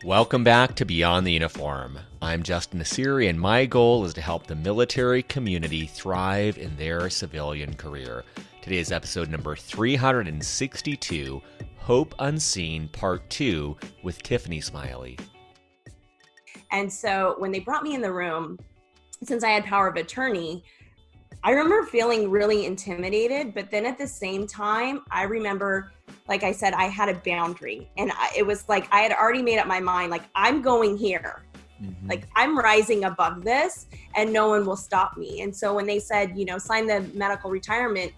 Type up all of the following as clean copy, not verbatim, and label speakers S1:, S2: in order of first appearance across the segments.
S1: Welcome back to Beyond the Uniform. I'm Justin Nasiri, and my goal is to help the military community thrive in their civilian career. Today is episode number 362, Hope Unseen, Part 2, with Tiffany Smiley.
S2: And so when they brought me in the room, since I had power of attorney, I remember feeling really intimidated, but then at the same time, I remember, like I said, I had a boundary, and it was like I had already made up my mind, like I'm going here. Like I'm rising above this and no one will stop me. And so when they said, sign the medical retirement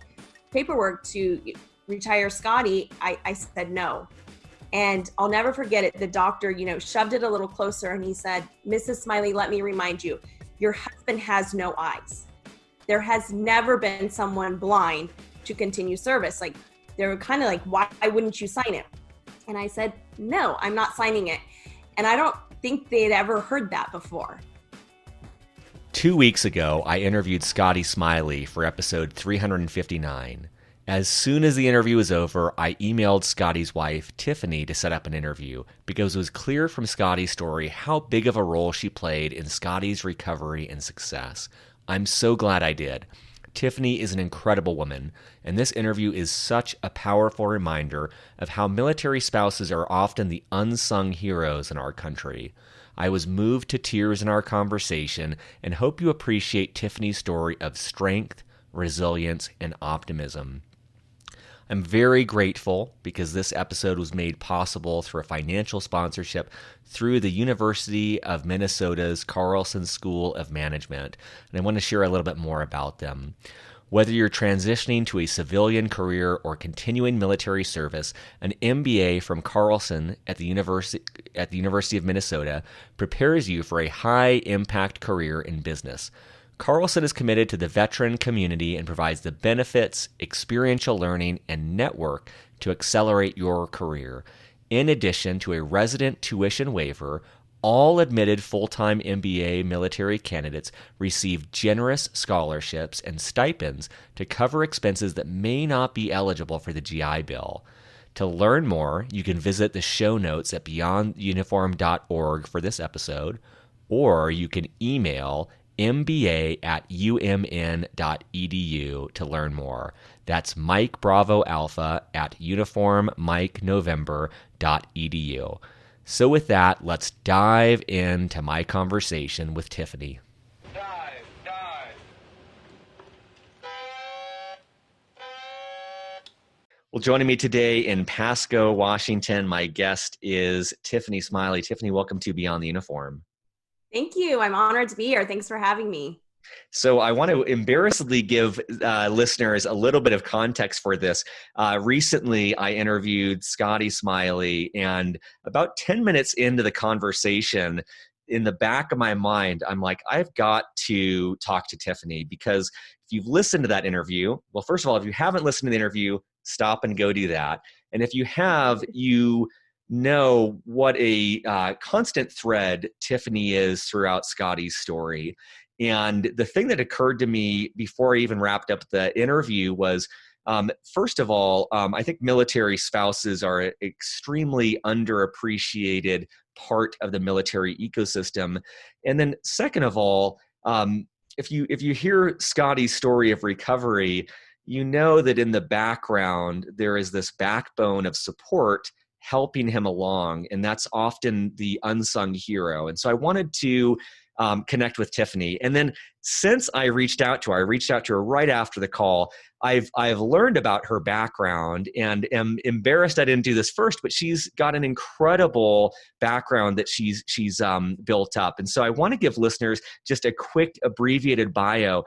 S2: paperwork to retire Scotty, I said no. And I'll never forget it. The doctor, shoved it a little closer and he said, Mrs. Smiley, let me remind you, your husband has no eyes. There has never been someone blind to continue service. Like, they were kind of like, why wouldn't you sign it? And I said, no, I'm not signing it. And I don't think they'd ever heard that before.
S1: 2 weeks ago, I interviewed Scotty Smiley for episode 359. As soon as the interview was over, I emailed Scotty's wife, Tiffany, to set up an interview because it was clear from Scotty's story how big of a role she played in Scotty's recovery and success. I'm so glad I did. Tiffany is an incredible woman, and this interview is such a powerful reminder of how military spouses are often the unsung heroes in our country. I was moved to tears in our conversation and hope you appreciate Tiffany's story of strength, resilience, and optimism. I'm very grateful because this episode was made possible through a financial sponsorship through the University of Minnesota's Carlson School of Management, and I want to share a little bit more about them. Whether you're transitioning to a civilian career or continuing military service, an MBA from Carlson at the University of Minnesota prepares you for a high-impact career in business. Carlson is committed to the veteran community and provides the benefits, experiential learning, and network to accelerate your career. In addition to a resident tuition waiver, all admitted full-time MBA military candidates receive generous scholarships and stipends to cover expenses that may not be eligible for the GI Bill. To learn more, you can visit the show notes at beyonduniform.org for this episode, or you can email mba@umn.edu to learn more. That's Mike Bravo Alpha at uniformmikenovember.edu. So with that, let's dive into my conversation with Tiffany.
S3: Dive.
S1: Well, joining me today in Pasco, Washington, my guest is Tiffany Smiley. Tiffany, welcome to Beyond the Uniform.
S2: Thank you. I'm honored to be here. Thanks for having me.
S1: So I want to embarrassedly give listeners a little bit of context for this. Recently, I interviewed Scotty Smiley, and about 10 minutes into the conversation, in the back of my mind, I'm like, I've got to talk to Tiffany, because if you've listened to that interview, well, first of all, if you haven't listened to the interview, stop and go do that. And if you have, you know what a constant thread Tiffany is throughout Scotty's story. And the thing that occurred to me before I even wrapped up the interview was, first of all, I think military spouses are an extremely underappreciated part of the military ecosystem. And then second of all, if you hear Scotty's story of recovery, you know that in the background, there is this backbone of support helping him along, and that's often the unsung hero. And so I wanted to connect with Tiffany. And then since I reached out to her right after the call. I've learned about her background and am embarrassed I didn't do this first, but she's got an incredible background that she's built up. And so I want to give listeners just a quick abbreviated bio.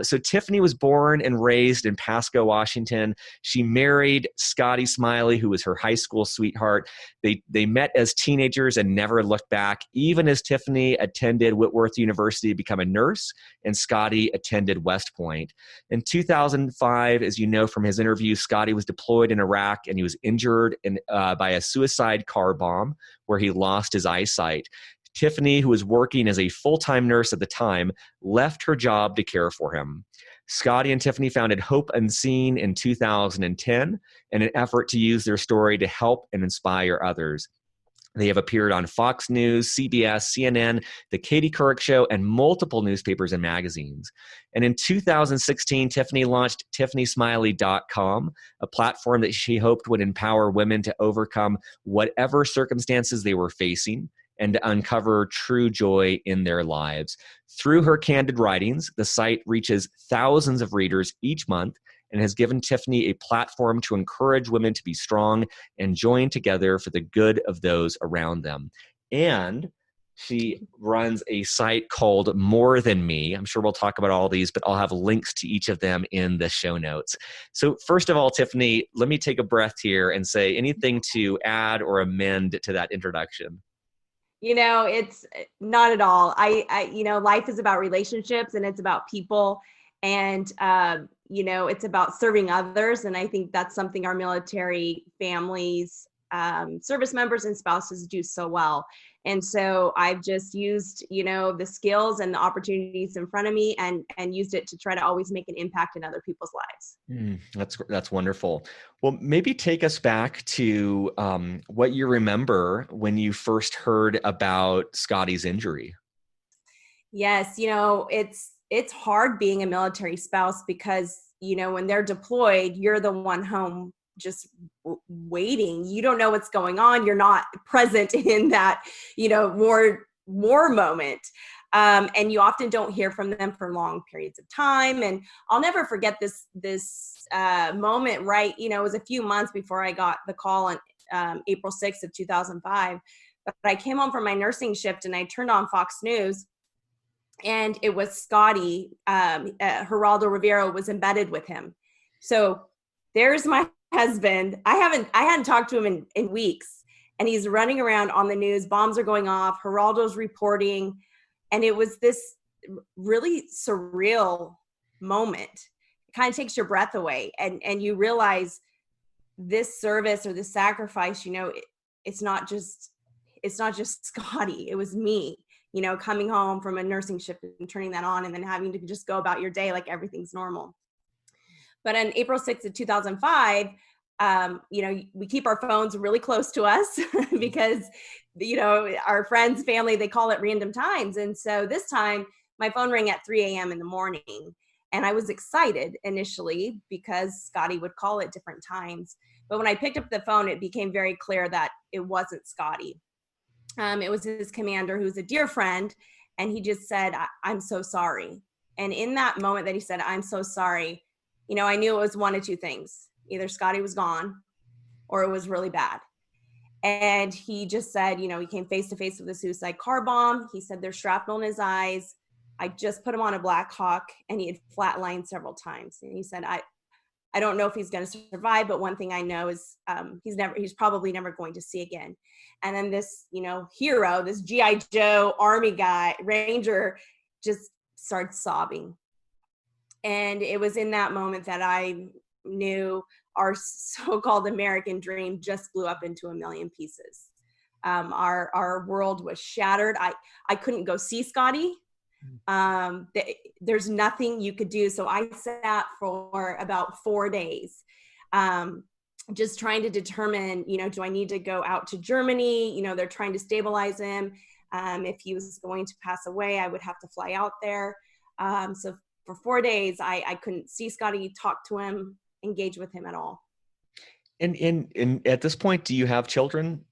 S1: So Tiffany was born and raised in Pasco, Washington. She married Scotty Smiley, who was her high school sweetheart. They met as teenagers and never looked back, even as Tiffany attended Whitworth University to become a nurse, and Scotty attended West Point. In 2005, as you know from his interview, Scotty was deployed in Iraq and he was injured by a suicide car bomb where he lost his eyesight. Tiffany, who was working as a full-time nurse at the time, left her job to care for him. Scotty and Tiffany founded Hope Unseen in 2010 in an effort to use their story to help and inspire others. They have appeared on Fox News, CBS, CNN, The Katie Couric Show, and multiple newspapers and magazines. And in 2016, Tiffany launched TiffanySmiley.com, a platform that she hoped would empower women to overcome whatever circumstances they were facing and to uncover true joy in their lives. Through her candid writings, the site reaches thousands of readers each month and has given Tiffany a platform to encourage women to be strong and join together for the good of those around them. And she runs a site called More Than Me. I'm sure we'll talk about all these, but I'll have links to each of them in the show notes. So first of all, Tiffany, let me take a breath here and say anything to add or amend to that introduction.
S2: It's not at all. Life is about relationships and it's about people, and it's about serving others. And I think that's something our military families, service members and spouses do so well. And so I've just used, the skills and the opportunities in front of me and used it to try to always make an impact in other people's lives.
S1: That's wonderful. Well, maybe take us back to what you remember when you first heard about Scotty's injury.
S2: Yes, it's hard being a military spouse because, when they're deployed, you're the one home just waiting. You don't know what's going on. You're not present in that, war moment. And you often don't hear from them for long periods of time. And I'll never forget this moment, right? It was a few months before I got the call on April 6th of 2005. But I came home from my nursing shift and I turned on Fox News, and it was Scotty. Geraldo Rivera was embedded with him. So there's my husband. I hadn't talked to him in weeks, and he's running around on the news. Bombs are going off. Geraldo's reporting. And it was this really surreal moment. It kind of takes your breath away, and you realize this service or this sacrifice, it's not just Scotty. It was me, coming home from a nursing shift and turning that on and then having to just go about your day like everything's normal. But on April 6th of 2005, we keep our phones really close to us because, our friends, family, they call it random times. And so this time my phone rang at 3 a.m. in the morning, and I was excited initially because Scotty would call at different times. But when I picked up the phone, it became very clear that it wasn't Scotty. It was his commander, who's a dear friend. And he just said, I'm so sorry. And in that moment that he said, I'm so sorry, I knew it was one of two things. Either Scotty was gone or it was really bad. And he just said, he came face to face with a suicide car bomb. He said there's shrapnel in his eyes. I just put him on a Black Hawk, and he had flatlined several times. And he said, I don't know if he's going to survive, but one thing I know is he's probably never going to see again. And then this, hero, this G.I. Joe Army guy, Ranger, just started sobbing. And it was in that moment that I knew our so-called American dream just blew up into a million pieces. Our world was shattered. I couldn't go see Scotty. There's nothing you could do. So I sat for about 4 days, just trying to determine, do I need to go out to Germany? They're trying to stabilize him. If he was going to pass away, I would have to fly out there. So for 4 days, I couldn't see Scotty, talk to him, engage with him at all.
S1: And at this point, do you have children?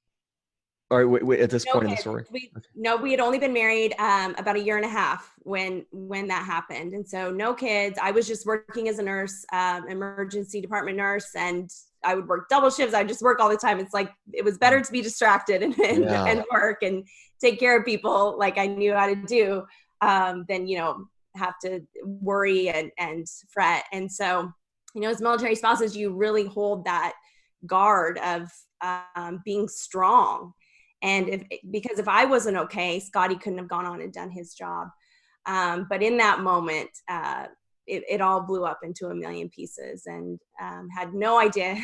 S1: Or at this point in the story?
S2: We had only been married about 1.5 years when that happened. And so no kids. I was just working as a nurse, emergency department nurse, and I would work double shifts. I just work all the time. It's like, it was better to be distracted and work and take care of people like I knew how to do than, have to worry and fret. And so, as military spouses, you really hold that guard of being strong. And because if I wasn't okay, Scotty couldn't have gone on and done his job. But in that moment, it all blew up into a million pieces, and had no idea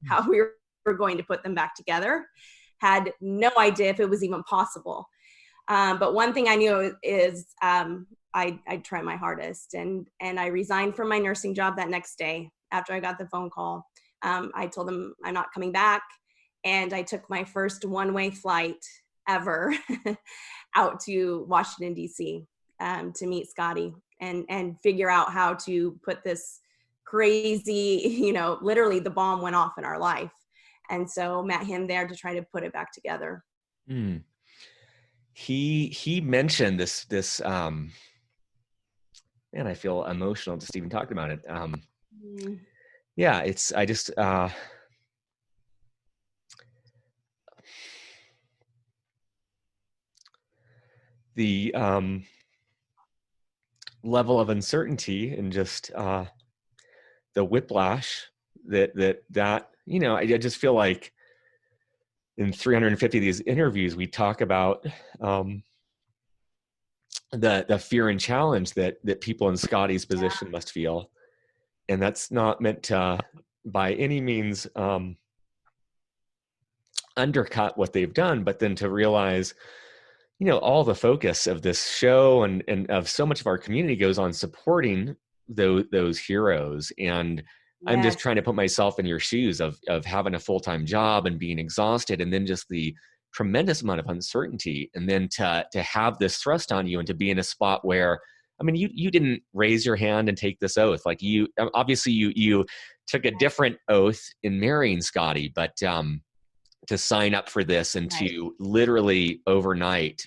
S2: how we were going to put them back together. Had no idea if it was even possible. But one thing I knew is I'd try my hardest. And I resigned from my nursing job that next day after I got the phone call. I told them I'm not coming back. and I took my first one-way flight ever out to Washington, D.C. To meet Scotty and figure out how to put this crazy, literally the bomb went off in our life. And so met him there to try to put it back together.
S1: Hmm. He mentioned this man, I feel emotional just even talking about it. Yeah, I just the level of uncertainty and just the whiplash that I just feel like in 350 of these interviews we talk about the fear and challenge that people in Scotty's position must feel, and that's not meant to by any means undercut what they've done, but then to realize all the focus of this show and of so much of our community goes on supporting those heroes. And I'm just trying to put myself in your shoes of having a full-time job and being exhausted, and then just the tremendous amount of uncertainty, and then to have this thrust on you and to be in a spot where, I mean, you didn't raise your hand and take this oath. Like you took a different oath in marrying Scotty, but to sign up for this and to literally overnight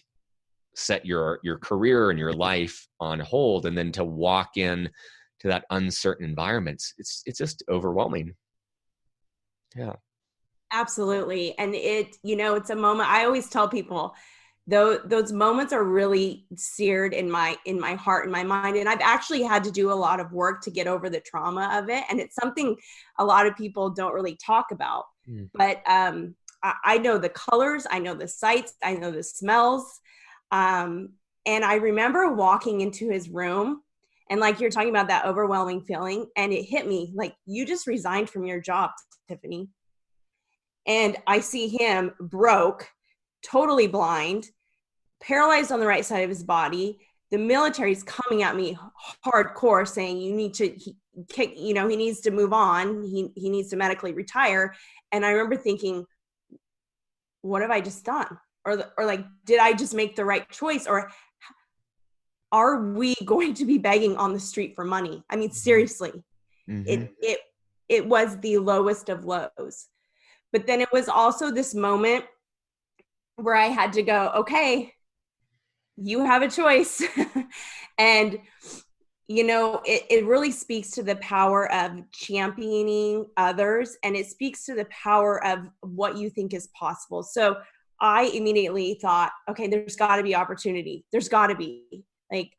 S1: set your career and your life on hold, and then to walk in to that uncertain environment, it's just overwhelming. Yeah,
S2: absolutely. And it's a moment. I always tell people, though, those moments are really seared in my heart and my mind, and I've actually had to do a lot of work to get over the trauma of it, and it's something a lot of people don't really talk about. But I know the colors, I know the sights, I know the smells. And I remember walking into his room, and like you're talking about that overwhelming feeling, and it hit me like, you just resigned from your job, Tiffany. And I see him broke, totally blind, paralyzed on the right side of his body. The military's coming at me hardcore saying he needs to move on. He needs to medically retire. And I remember thinking, what have I just done? Or like, did I just make the right choice? Or are we going to be begging on the street for money? I mean, seriously, it was the lowest of lows. But then it was also this moment where I had to go, okay, you have a choice. And, it really speaks to the power of championing others, and it speaks to the power of what you think is possible. So I immediately thought, okay, there's got to be opportunity. There's got to be, like,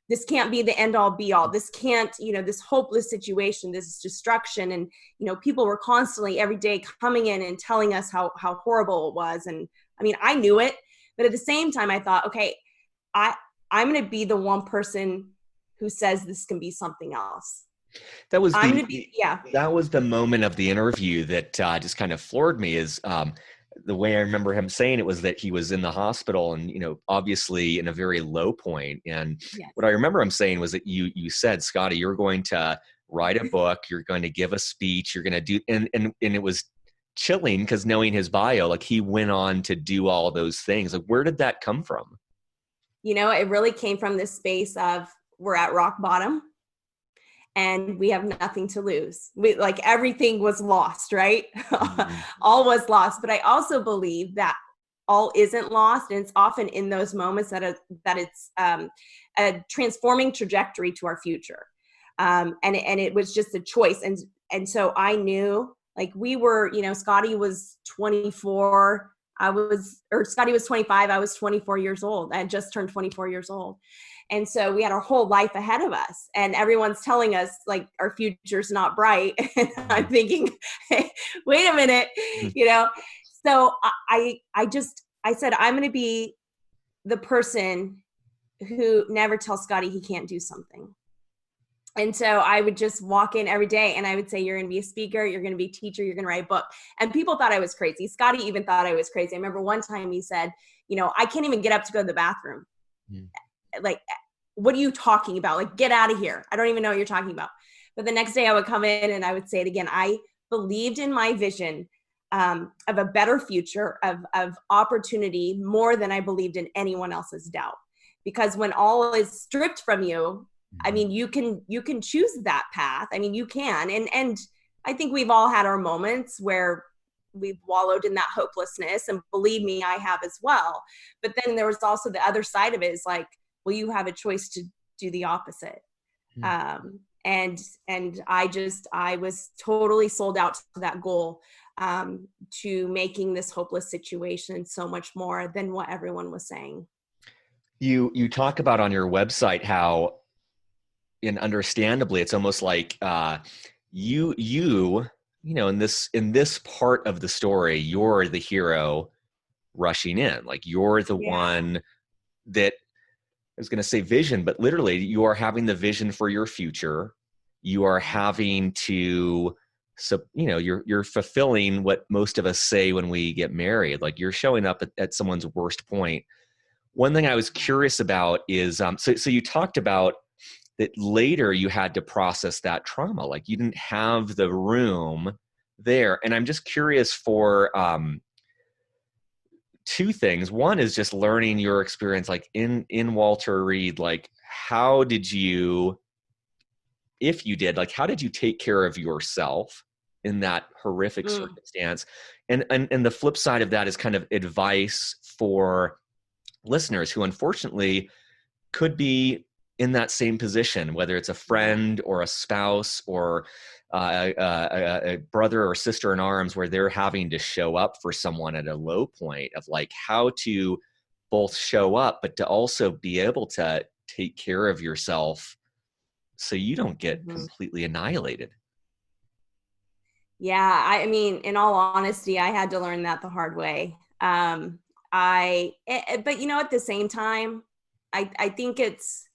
S2: this can't be the end all be all. This can't, this hopeless situation, this destruction. And, people were constantly every day coming in and telling us how horrible it was. And I mean, I knew it, but at the same time I thought, okay, I'm going to be the one person who says this can be something else.
S1: That was that was the moment of the interview that just kind of floored me, is the way I remember him saying it was that he was in the hospital and, obviously in a very low point. And what I remember him saying was that you said, Scotty, you're going to write a book, you're going to give a speech, you're going to do, and it was chilling because knowing his bio, like he went on to do all those things. Like, where did that come from?
S2: It really came from this space of, we're at rock bottom and we have nothing to lose. Everything was lost, right? All was lost. But I also believe that all isn't lost. And it's often in those moments that it's a transforming trajectory to our future. And it was just a choice. And so I knew, like, we were, Scotty was 24. Scotty was 25. I was 24 years old. I had just turned 24 years old. And so we had our whole life ahead of us, and everyone's telling us like our future's not bright. And I'm thinking, hey, wait a minute, So I said, I'm going to be the person who never tells Scotty he can't do something. And so I would just walk in every day and I would say, you're going to be a speaker, you're going to be a teacher, you're going to write a book. And people thought I was crazy. Scotty even thought I was crazy. I remember one time he said, I can't even get up to go to the bathroom. Like, what are you talking about? Like, get out of here. I don't even know what you're talking about. But the next day I would come in and I would say it again. I believed in my vision of a better future, of opportunity, more than I believed in anyone else's doubt. Because when all is stripped from you, I mean, you can choose that path. I mean, you can. And I think we've all had our moments where we've wallowed in that hopelessness, and believe me, I have as well. But then there was also the other side of it, is like, well, you have a choice to do the opposite. And I was totally sold out to that goal, to making this hopeless situation so much more than what everyone was saying.
S1: You talk about on your website how, and understandably, it's almost like you know, in this part of the story, you're the hero rushing in. Like, you're the one that, I was going to say vision, but literally you are having the vision for your future. You are having to, so, you know, you're fulfilling what most of us say when we get married. Like, you're showing up at someone's worst point. One thing I was curious about is, so you talked about that later you had to process that trauma. Like, you didn't have the room there. And I'm just curious for, two things. One is just learning your experience, like in Walter Reed, like, how did you, if you did, like, how did you take care of yourself in that horrific circumstance? And the flip side of that is kind of advice for listeners who unfortunately could be in that same position, whether it's a friend or a spouse or a brother or sister in arms, where they're having to show up for someone at a low point, of like how to both show up, but to also be able to take care of yourself so you don't get completely annihilated.
S2: Yeah. I mean, in all honesty, I had to learn that the hard way. But you know, at the same time, I think it's,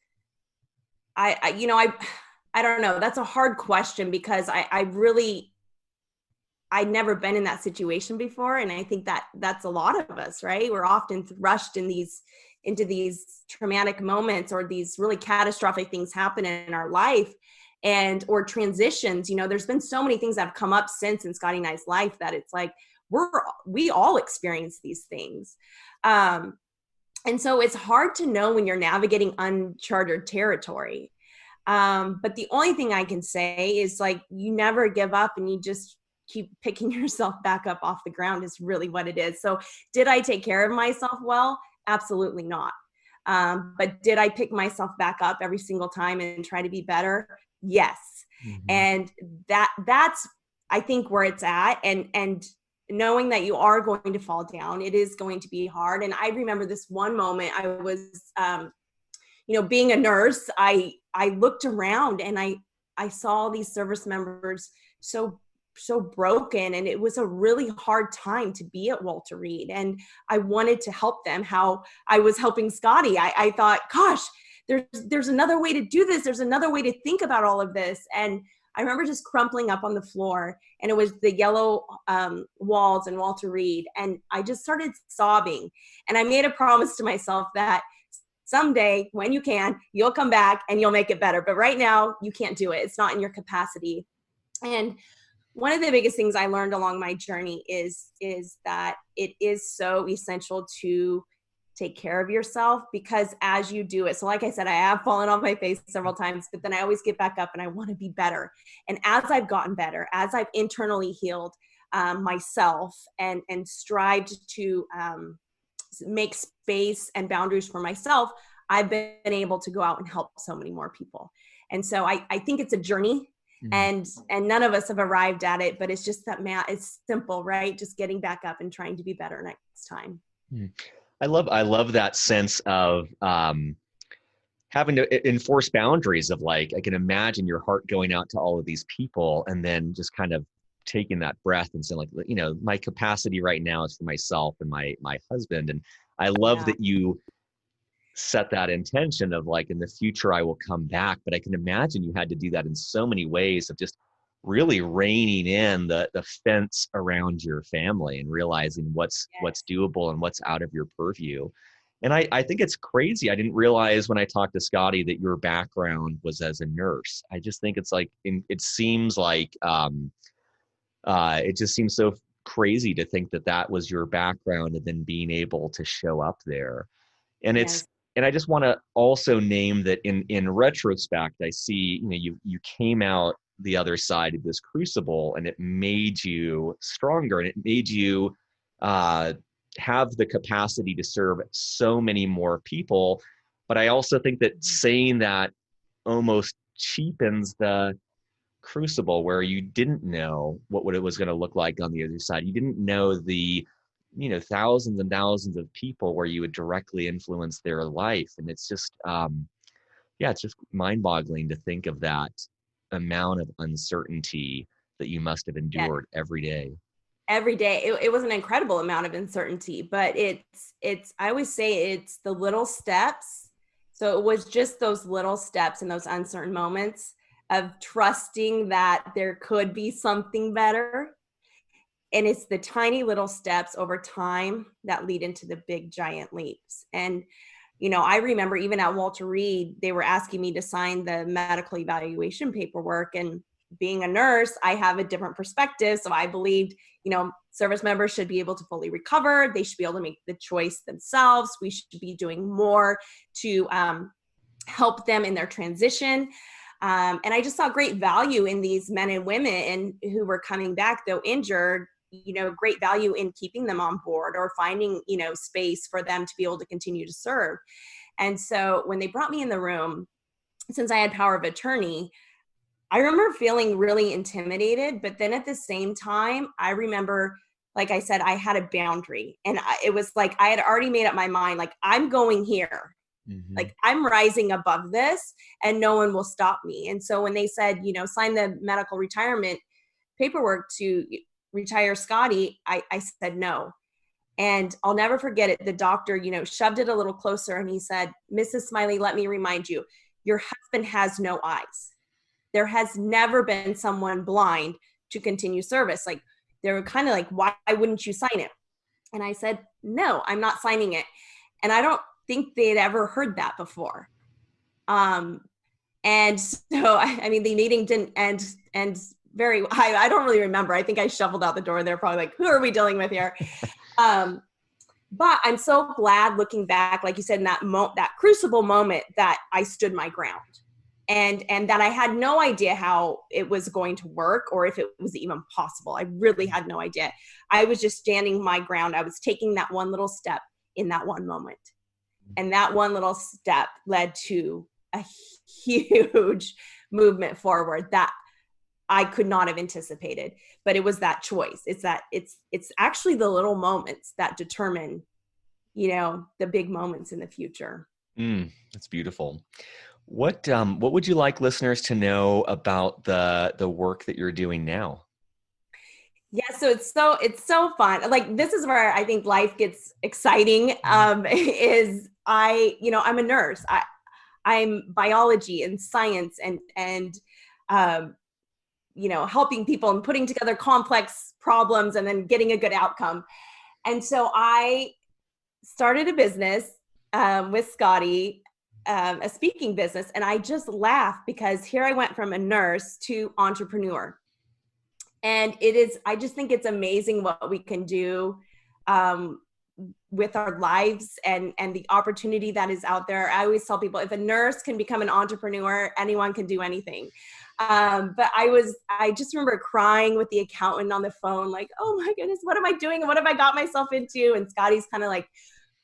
S2: I don't know. That's a hard question, because I'd never been in that situation before. And I think that's a lot of us, right? We're often rushed into these traumatic moments, or these really catastrophic things happen in our life, or transitions. You know, there's been so many things that have come up since in Scotty and I's life that it's like, we all experience these things. And so it's hard to know when you're navigating uncharted territory. But the only thing I can say is, like, you never give up, and you just keep picking yourself back up off the ground is really what it is. So did I take care of myself well? Absolutely not. But did I pick myself back up every single time and try to be better? Yes. And that's, I think, where it's at. And knowing that you are going to fall down, it is going to be hard. And I remember this one moment. I was, being a nurse, I looked around, and I saw these service members so broken, and it was a really hard time to be at Walter Reed. And I wanted to help them how I was helping Scotty. I thought, gosh, there's another way to do this. There's another way to think about all of this. And I remember just crumpling up on the floor, and it was the yellow walls in Walter Reed. And I just started sobbing. And I made a promise to myself that someday, when you can, you'll come back and you'll make it better. But right now, you can't do it. It's not in your capacity. And one of the biggest things I learned along my journey is that it is so essential to take care of yourself, because as you do it, so like I said, I have fallen on my face several times, but then I always get back up and I want to be better. And as I've gotten better, as I've internally healed myself and strived to make space and boundaries for myself, I've been able to go out and help so many more people. And so I think it's a journey. And none of us have arrived at it, but it's just that, it's simple, right? Just getting back up and trying to be better next time.
S1: I love that sense of having to enforce boundaries, of like, I can imagine your heart going out to all of these people, and then just kind of taking that breath and saying, like, you know, my capacity right now is for myself and my husband. And I love that you set that intention of, like, in the future I will come back. But I can imagine you had to do that in so many ways, of just really reining in the fence around your family and realizing what's doable and what's out of your purview. And I think it's crazy. I didn't realize when I talked to Scotty that your background was as a nurse. I just think it's like, it seems like it just seems so crazy to think that that was your background and then being able to show up there. And it's,
S2: Yes.
S1: and I just want to also name that in retrospect, I see, you came out the other side of this crucible, and it made you stronger, and it made you uh, have the capacity to serve so many more people. But I also think that saying that almost cheapens the crucible, where you didn't know what it was going to look like on the other side. You didn't know the thousands and thousands of people where you would directly influence their life. And it's just yeah, it's just mind-boggling to think of that amount of uncertainty that you must have
S2: Yeah.
S1: endured every day.
S2: Every day. It was an incredible amount of uncertainty, but I always say it's the little steps. So it was just those little steps and those uncertain moments of trusting that there could be something better. And it's the tiny little steps over time that lead into the big giant leaps. And I remember even at Walter Reed, they were asking me to sign the medical evaluation paperwork. And being a nurse, I have a different perspective. So I believed, service members should be able to fully recover. They should be able to make the choice themselves. We should be doing more to help them in their transition. And I just saw great value in these men and women who were coming back, though injured, great value in keeping them on board or finding, space for them to be able to continue to serve. And so when they brought me in the room, since I had power of attorney, I remember feeling really intimidated. But then at the same time, I remember, like I said, I had a boundary, and it was like I had already made up my mind, like, I'm going here.
S1: Mm-hmm.
S2: Like, I'm rising above this and no one will stop me. And so when they said, sign the medical retirement paperwork to retire Scotty, I said no. And I'll never forget it. The doctor, shoved it a little closer and he said, "Mrs. Smiley, let me remind you, your husband has no eyes. There has never been someone blind to continue service." Like, they were kind of like, "Why wouldn't you sign it?" And I said, "No, I'm not signing it." And I don't think they'd ever heard that before. And so, I mean, the meeting didn't end, and I don't really remember. I think I shuffled out the door and they're probably like, "Who are we dealing with here?" But I'm so glad, looking back, like you said, in that crucible moment, that I stood my ground, and that I had no idea how it was going to work or if it was even possible. I really had no idea. I was just standing my ground. I was taking that one little step in that one moment. And that one little step led to a huge movement forward that I could not have anticipated. But it was that choice. It's actually the little moments that determine, the big moments in the future.
S1: That's beautiful. What would you like listeners to know about the work that you're doing now?
S2: Yeah, so it's so fun. Like, this is where I think life gets exciting. Is I'm a nurse. I'm biology and science and helping people and putting together complex problems and then getting a good outcome. And so I started a business with Scotty, a speaking business, and I just laugh because here I went from a nurse to entrepreneur. And I just think it's amazing what we can do with our lives and the opportunity that is out there. I always tell people, if a nurse can become an entrepreneur, anyone can do anything. But I just remember crying with the accountant on the phone, like, "Oh my goodness, what am I doing? What have I got myself into?" And Scotty's kind of like,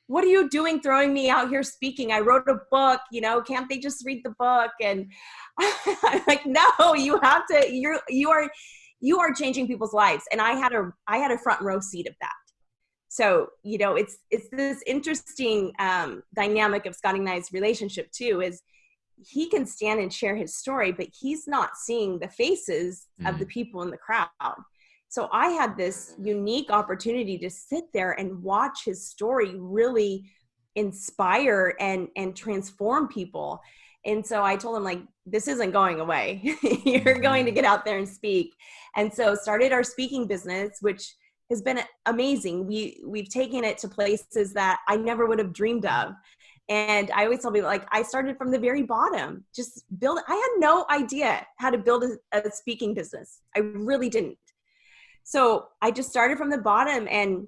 S2: "What are you doing throwing me out here speaking? I wrote a book, can't they just read the book?" And I'm like, "No, you have to, you are changing people's lives." And I had a front row seat of that. So, it's this interesting dynamic of Scotty and I's relationship too, is he can stand and share his story, but he's not seeing the faces of the people in the crowd. So I had this unique opportunity to sit there and watch his story really inspire and transform people. And so I told him, like, this isn't going away. You're going to get out there and speak. And so started our speaking business, which has been amazing. We've taken it to places that I never would have dreamed of. And I always tell people, like, I started from the very bottom, just I had no idea how to build a speaking business. I really didn't. So I just started from the bottom, and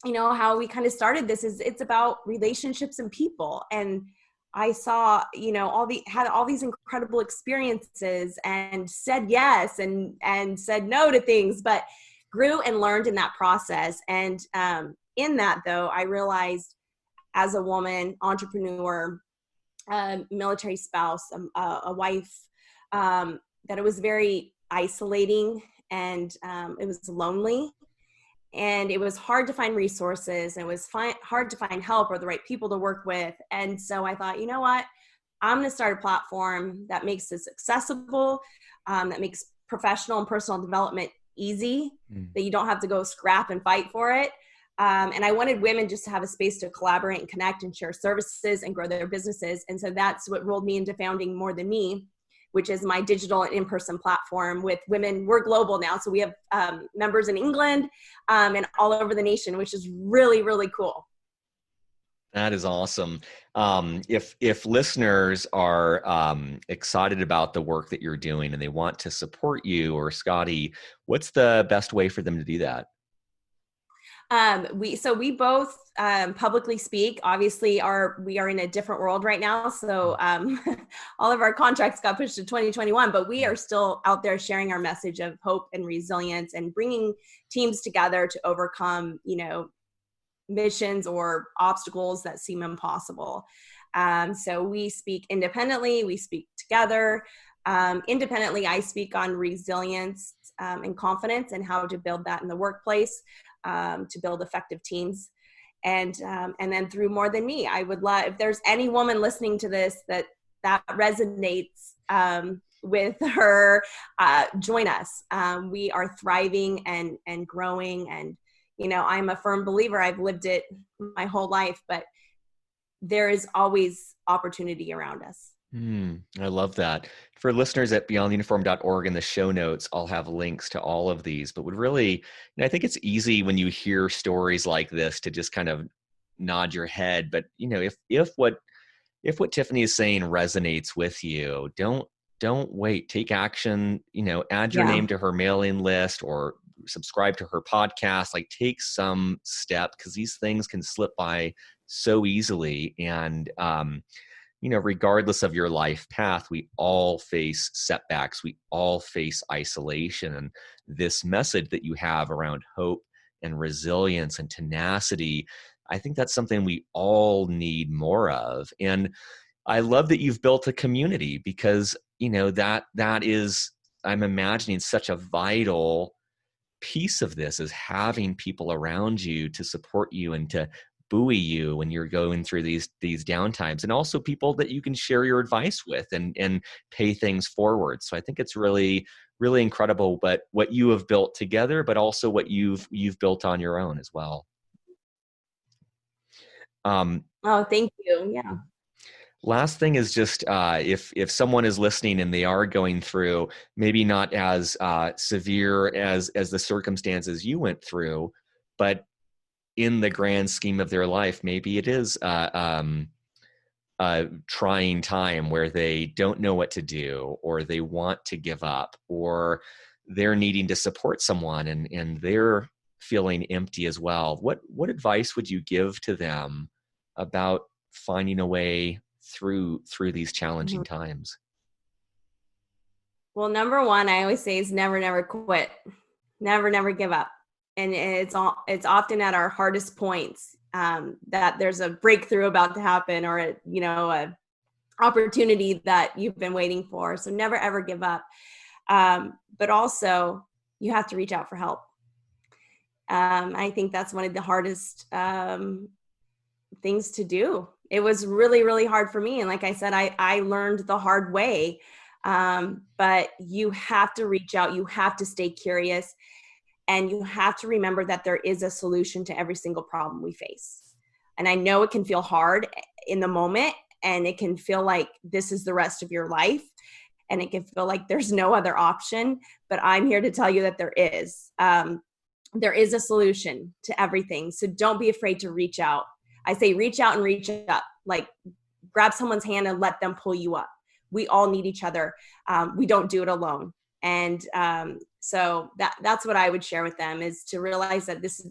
S2: how we kind of started this is it's about relationships and people. And I saw, had all these incredible experiences and said yes and said no to things, but grew and learned in that process. And in that, though, I realized as a woman, entrepreneur, military spouse, a wife, that it was very isolating, and it was lonely, and it was hard to find resources, and it was hard to find help or the right people to work with. And so I thought, you know what, I'm going to start a platform that makes this accessible, that makes professional and personal development easy, that you don't have to go scrap and fight for it. And I wanted women just to have a space to collaborate and connect and share services and grow their businesses. And so that's what rolled me into founding More Than Me, which is my digital and in-person platform with women. We're global now. So we have members in England and all over the nation, which is really, really cool.
S1: That is awesome. If listeners are excited about the work that you're doing and they want to support you or Scotty, what's the best way for them to do that?
S2: We both publicly speak. Obviously, we are in a different world right now, so all of our contracts got pushed to 2021. But we are still out there sharing our message of hope and resilience, and bringing teams together to overcome, missions or obstacles that seem impossible. So we speak independently. We speak together. Independently, I speak on resilience and confidence and how to build that in the workplace. To build effective teams. And then through More Than Me, I would love, if there's any woman listening to this that resonates with her, join us. We are thriving and growing. And, I'm a firm believer. I've lived it my whole life, but there is always opportunity around us.
S1: I love that. For listeners at beyondtheuniform.org, in the show notes, I'll have links to all of these, but would really, I think it's easy when you hear stories like this to just kind of nod your head. But, if what Tiffany is saying resonates with you, don't wait, take action, add your name to her mailing list or subscribe to her podcast, like take some step, because these things can slip by so easily. And, regardless of your life path, we all face setbacks. We all face isolation. And this message that you have around hope and resilience and tenacity, I think that's something we all need more of. And I love that you've built a community, because, that is, I'm imagining, such a vital piece of this, is having people around you to support you and to buoy you when you're going through these downtimes, and also people that you can share your advice with and pay things forward. So I think it's really, really incredible, but what you have built together, but also what you've built on your own as well.
S2: Oh, thank you. Yeah.
S1: Last thing is just if someone is listening and they are going through maybe not as severe as the circumstances you went through, but in the grand scheme of their life, maybe it is a trying time where they don't know what to do, or they want to give up, or they're needing to support someone and they're feeling empty as well. What advice would you give to them about finding a way through these challenging times?
S2: Well, number one, I always say is never quit. Never give up. And it's often at our hardest points that there's a breakthrough about to happen, or a opportunity that you've been waiting for. So never ever give up. But also, you have to reach out for help. I think that's one of the hardest things to do. It was really, really hard for me. And like I said, I learned the hard way. But you have to reach out. You have to stay curious. And you have to remember that there is a solution to every single problem we face. And I know it can feel hard in the moment, and it can feel like this is the rest of your life, and it can feel like there's no other option. But I'm here to tell you that there is. There is a solution to everything. So don't be afraid to reach out. I say reach out and reach up. Like, grab someone's hand and let them pull you up. We all need each other. We don't do it alone. And so that's what I would share with them, is to realize that this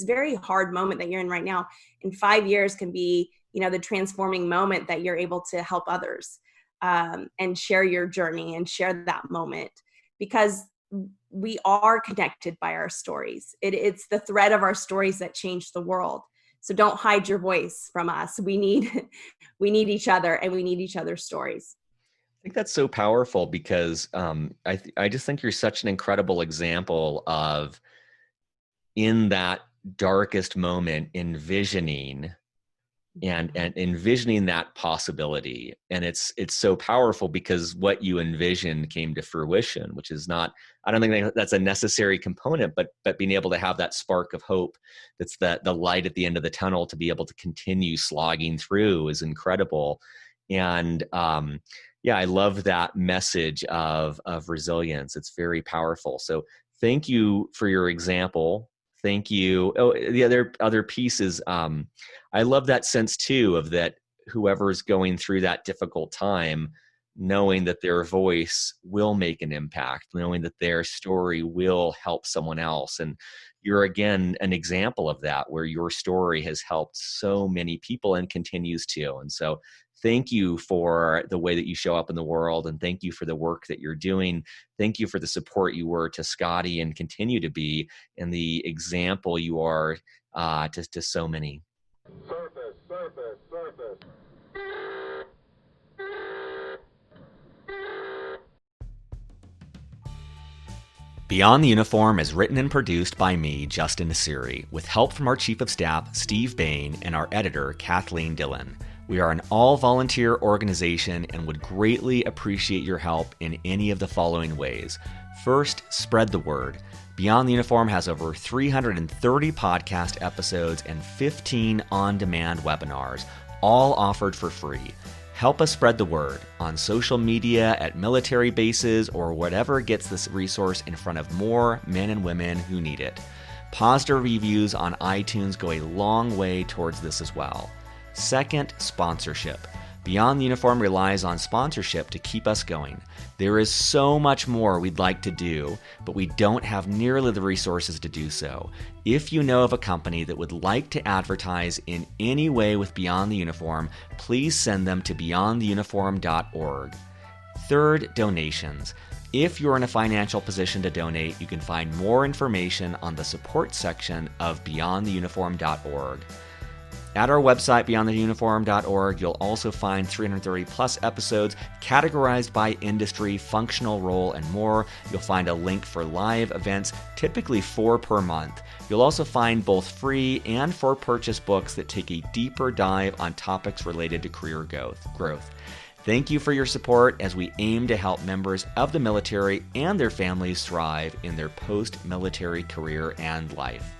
S2: very hard moment that you're in right now, in 5 years can be, the transforming moment that you're able to help others, and share your journey and share that moment, because we are connected by our stories. It's the thread of our stories that change the world. So don't hide your voice from us. We need each other, and we need each other's stories.
S1: I think that's so powerful because I just think you're such an incredible example of, in that darkest moment, envisioning and envisioning that possibility. And it's so powerful because what you envisioned came to fruition, which is not, I don't think that's a necessary component, but being able to have that spark of hope, that's the light at the end of the tunnel, to be able to continue slogging through, is incredible. And yeah, I love that message of resilience. It's very powerful. So thank you for your example. Thank you. Oh, the other piece is, I love that sense too, of that whoever's going through that difficult time, knowing that their voice will make an impact, knowing that their story will help someone else. And you're, again, an example of that, where your story has helped so many people and continues to. And so thank you for the way that you show up in the world, and thank you for the work that you're doing. Thank you for the support you were to Scotty and continue to be, and the example you are to so many.
S3: Surface.
S4: Beyond the Uniform is written and produced by me, Justin Nassiri, with help from our Chief of Staff, Steve Bain, and our editor, Kathleen Dillon. We are an all-volunteer organization and would greatly appreciate your help in any of the following ways. First, spread the word. Beyond the Uniform has over 330 podcast episodes and 15 on-demand webinars, all offered for free. Help us spread the word on social media, at military bases, or whatever gets this resource in front of more men and women who need it. Positive reviews on iTunes go a long way towards this as well. Second, sponsorship. Beyond the Uniform relies on sponsorship to keep us going. There is so much more we'd like to do, but we don't have nearly the resources to do so. If you know of a company that would like to advertise in any way with Beyond the Uniform, please send them to beyondtheuniform.org. Third, donations. If you're in a financial position to donate, you can find more information on the support section of beyondtheuniform.org. At our website, beyondtheuniform.org, you'll also find 330 plus episodes categorized by industry, functional role, and more. You'll find a link for live events, typically 4 per month. You'll also find both free and for purchase books that take a deeper dive on topics related to career growth. Thank you for your support as we aim to help members of the military and their families thrive in their post-military career and life.